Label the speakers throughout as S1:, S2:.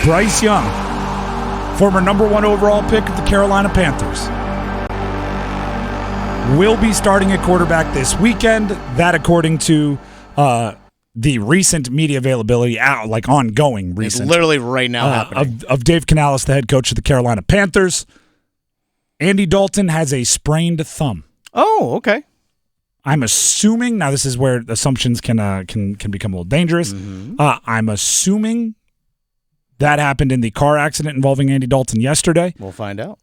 S1: Bryce Young, former number 1 overall pick of the Carolina Panthers, will be starting at quarterback this weekend. That, according to the recent media availability, ongoing recent.
S2: It's literally right now happening.
S1: Of Dave Canales, the head coach of the Carolina Panthers. Andy Dalton has a sprained thumb.
S2: Oh, okay.
S1: I'm assuming, now this is where assumptions can become a little dangerous.
S2: Mm-hmm.
S1: I'm assuming that happened in the car accident involving Andy Dalton yesterday.
S2: We'll find out.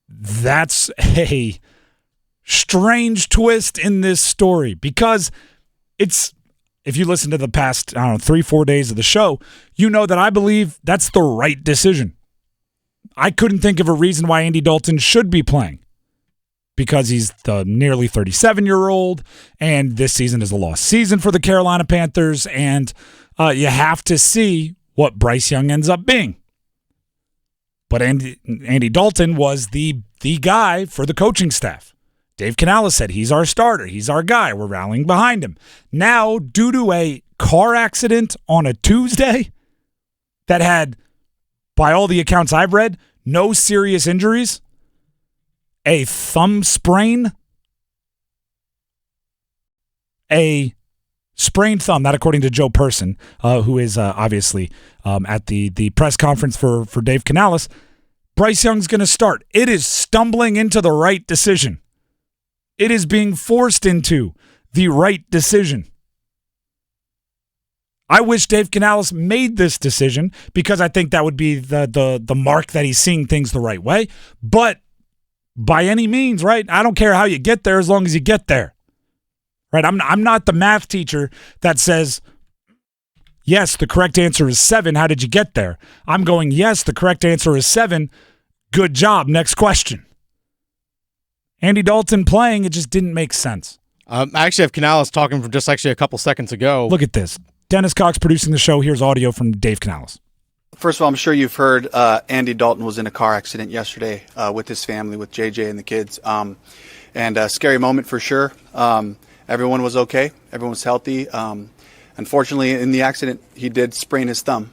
S1: That's a strange twist in this story because if you listen to the past, 3-4 days of the show, you know that I believe that's the right decision. I couldn't think of a reason why Andy Dalton should be playing because he's the nearly 37-year-old, and this season is a lost season for the Carolina Panthers, and you have to see what Bryce Young ends up being. But Andy Dalton was the guy for the coaching staff. Dave Canales said, he's our starter. He's our guy. We're rallying behind him. Now, due to a car accident on a Tuesday that had, by all the accounts I've read, no serious injuries, a thumb sprain, a sprained thumb, not according to Joe Person, who is obviously at the press conference for Dave Canales. Bryce Young's going to start. It is stumbling into the right decision. It is being forced into the right decision. I wish Dave Canales made this decision because I think that would be the mark that he's seeing things the right way. But by any means, right? I don't care how you get there as long as you get there. Right? I'm not the math teacher that says, yes, the correct answer is 7. How did you get there? I'm going, yes, the correct answer is 7. Good job. Next question. Andy Dalton playing, it just didn't make sense.
S2: I actually have Canales talking from just actually a couple seconds ago.
S1: Look at this. Dennis Cox producing the show. Here's audio from Dave Canales.
S3: First of all, I'm sure you've heard Andy Dalton was in a car accident yesterday with his family, with JJ and the kids. And a scary moment for sure. Everyone was okay. Everyone was healthy. Unfortunately, in the accident, he did sprain his thumb.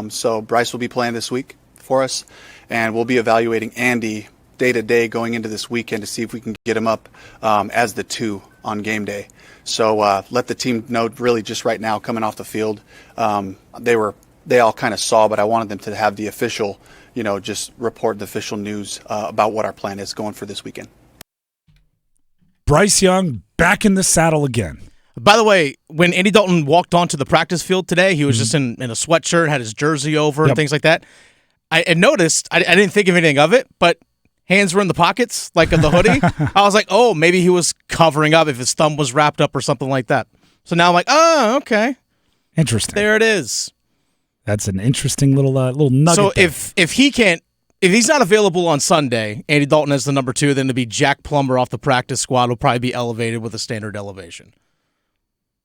S3: So Bryce will be playing this week for us, and we'll be evaluating Andy day to day going into this weekend to see if we can get him up as the 2 on game day. So let the team know really just right now coming off the field. They all kind of saw, but I wanted them to have the official, just report the official news about what our plan is going for this weekend.
S1: Bryce Young back in the saddle again.
S2: By the way, when Andy Dalton walked onto the practice field today, he was just in a sweatshirt, had his jersey over and things like that. I noticed, I didn't think of anything of it, but hands were in the pockets, like of the hoodie. I was like, oh, maybe he was covering up if his thumb was wrapped up or something like that. So now I'm like, oh, okay.
S1: Interesting.
S2: There it is.
S1: That's an interesting little nugget.
S2: So
S1: there.
S2: if he's not available on Sunday, Andy Dalton as the number 2, then to be Jack Plummer off the practice squad will probably be elevated with a standard elevation.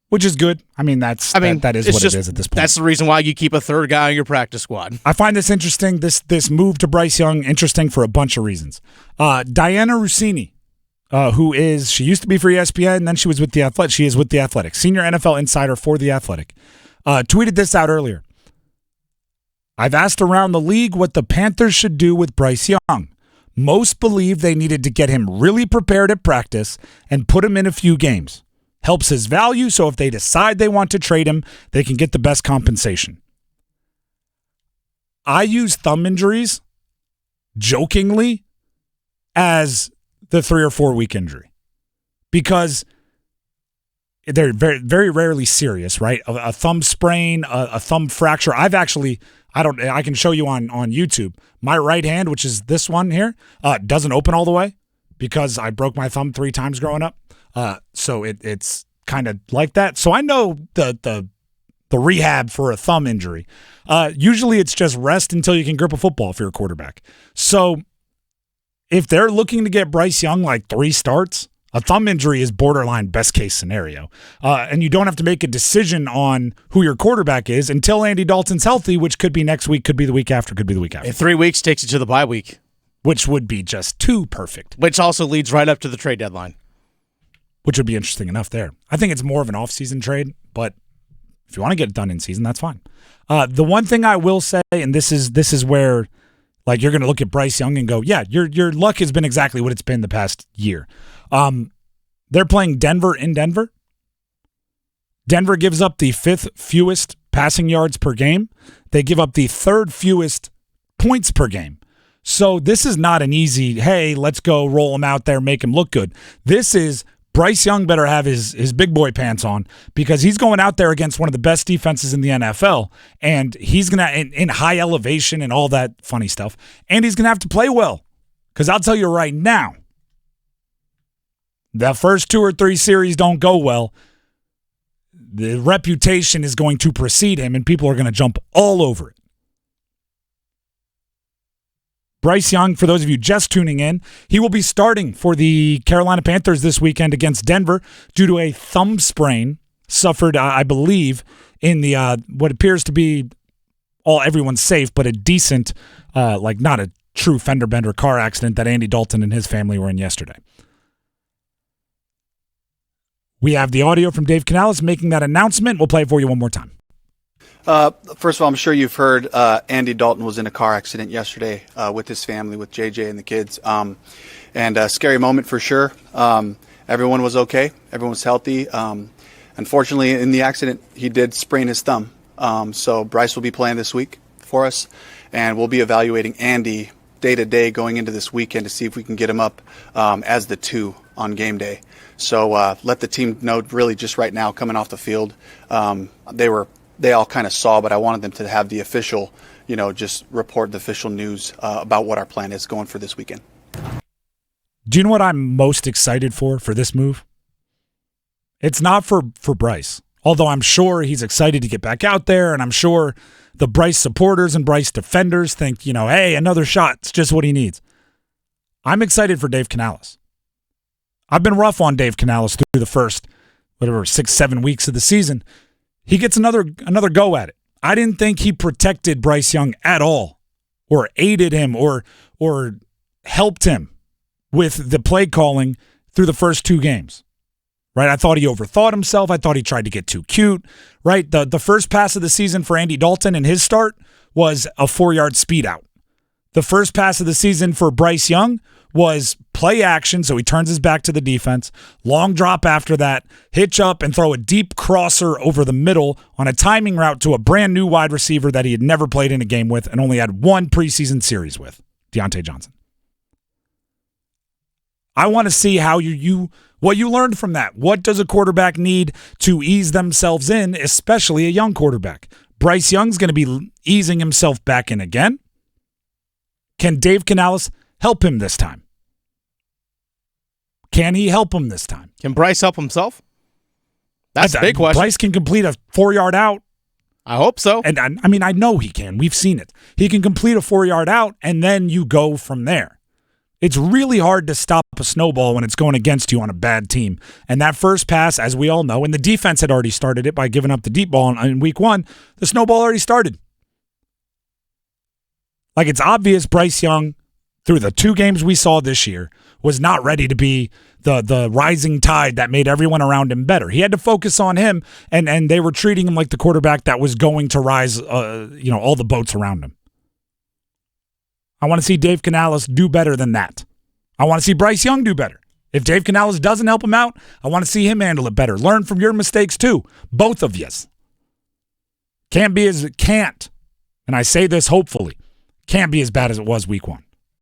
S1: Which is good. I mean, that is what it is at this point.
S2: That's the reason why you keep a third guy on your practice squad.
S1: I find this interesting, this move to Bryce Young, interesting for a bunch of reasons. Diana Rossini, she used to be for ESPN, and then she was with The Athletic. She is with The Athletic, senior NFL insider for The Athletic, tweeted this out earlier. I've asked around the league what the Panthers should do with Bryce Young. Most believe they needed to get him really prepared at practice and put him in a few games. Helps his value, so if they decide they want to trade him, they can get the best compensation. I use thumb injuries jokingly as the 3 or 4 week injury because they're very, very rarely serious, right? A thumb sprain, a thumb fracture. I can show you on YouTube. My right hand, which is this one here, doesn't open all the way because I broke my thumb 3 times growing up. So it's kind of like that. So I know the rehab for a thumb injury. Usually it's just rest until you can grip a football if you're a quarterback. So if they're looking to get Bryce Young like 3 starts, a thumb injury is borderline best case scenario. And you don't have to make a decision on who your quarterback is until Andy Dalton's healthy, which could be next week, could be the week after, could be the week after.
S2: In 3 weeks takes you to the bye week.
S1: Which would be just too perfect.
S2: Which also leads right up to the trade deadline.
S1: Which would be interesting enough there. I think it's more of an off-season trade, but If you want to get it done in season, that's fine. The one thing I will say, and this is where like you're going to look at Bryce Young and go, yeah, your luck has been exactly what it's been the past year. They're playing Denver in Denver. Denver gives up the 5th fewest passing yards per game. They give up the 3rd fewest points per game. So this is not an easy, hey, let's go roll him out there, make him look good. This is Bryce Young better have his big boy pants on because he's going out there against one of the best defenses in the NFL, and he's going to, in high elevation and all that funny stuff, and he's going to have to play well. Because I'll tell you right now, the first 2 or 3 series don't go well. The reputation is going to precede him, and people are going to jump all over it. Bryce Young, for those of you just tuning in, he will be starting for the Carolina Panthers this weekend against Denver due to a thumb sprain suffered, I believe, in the what appears to be everyone's safe, but a decent, not a true fender bender car accident that Andy Dalton and his family were in yesterday. We have the audio from Dave Canales making that announcement. We'll play it for you one more time.
S3: First of all, I'm sure you've heard Andy Dalton was in a car accident yesterday with his family, with JJ and the kids. And a scary moment for sure. Everyone was okay. Everyone was healthy. Unfortunately, in the accident, he did sprain his thumb. So Bryce will be playing this week for us, and we'll be evaluating Andy day to day going into this weekend to see if we can get him up as the 2 on game day. So let the team know really just right now coming off the field. They all kind of saw, but I wanted them to have the official, just report the official news about what our plan is going for this weekend.
S1: Do you know what I'm most excited for this move? It's not for Bryce, although I'm sure he's excited to get back out there, and I'm sure the Bryce supporters and Bryce defenders think, hey, another shot. It's just what he needs. I'm excited for Dave Canales. I've been rough on Dave Canales through the first, 6-7 weeks of the season. He gets another go at it. I didn't think he protected Bryce Young at all or aided him or helped him with the play calling through the first 2 games. Right? I thought he overthought himself. I thought he tried to get too cute. Right? The first pass of the season for Andy Dalton in his start was a 4-yard speed out. The first pass of the season for Bryce Young was play action, so he turns his back to the defense, long drop after that, hitch up and throw a deep crosser over the middle on a timing route to a brand new wide receiver that he had never played in a game with and only had 1 preseason series with, Deontay Johnson. I want to see how what you learned from that. What does a quarterback need to ease themselves in, especially a young quarterback? Bryce Young's going to be easing himself back in again. Can Dave Canales help him this time? Can he help him this time?
S2: Can Bryce help himself? That's a big question.
S1: Bryce can complete a 4-yard out.
S2: I hope so.
S1: And I know he can. We've seen it. He can complete a 4-yard out, and then you go from there. It's really hard to stop a snowball when it's going against you on a bad team. And that first pass, as we all know, and the defense had already started it by giving up the deep ball in week 1, the snowball already started. Like, it's obvious Bryce Young, through the 2 games we saw this year, was not ready to be the rising tide that made everyone around him better. He had to focus on him, and they were treating him like the quarterback that was going to rise all the boats around him. I want to see Dave Canales do better than that. I want to see Bryce Young do better. If Dave Canales doesn't help him out, I want to see him handle it better. Learn from your mistakes too. Both of yous. Can't, and I say this hopefully, can't be as bad as it was week 1.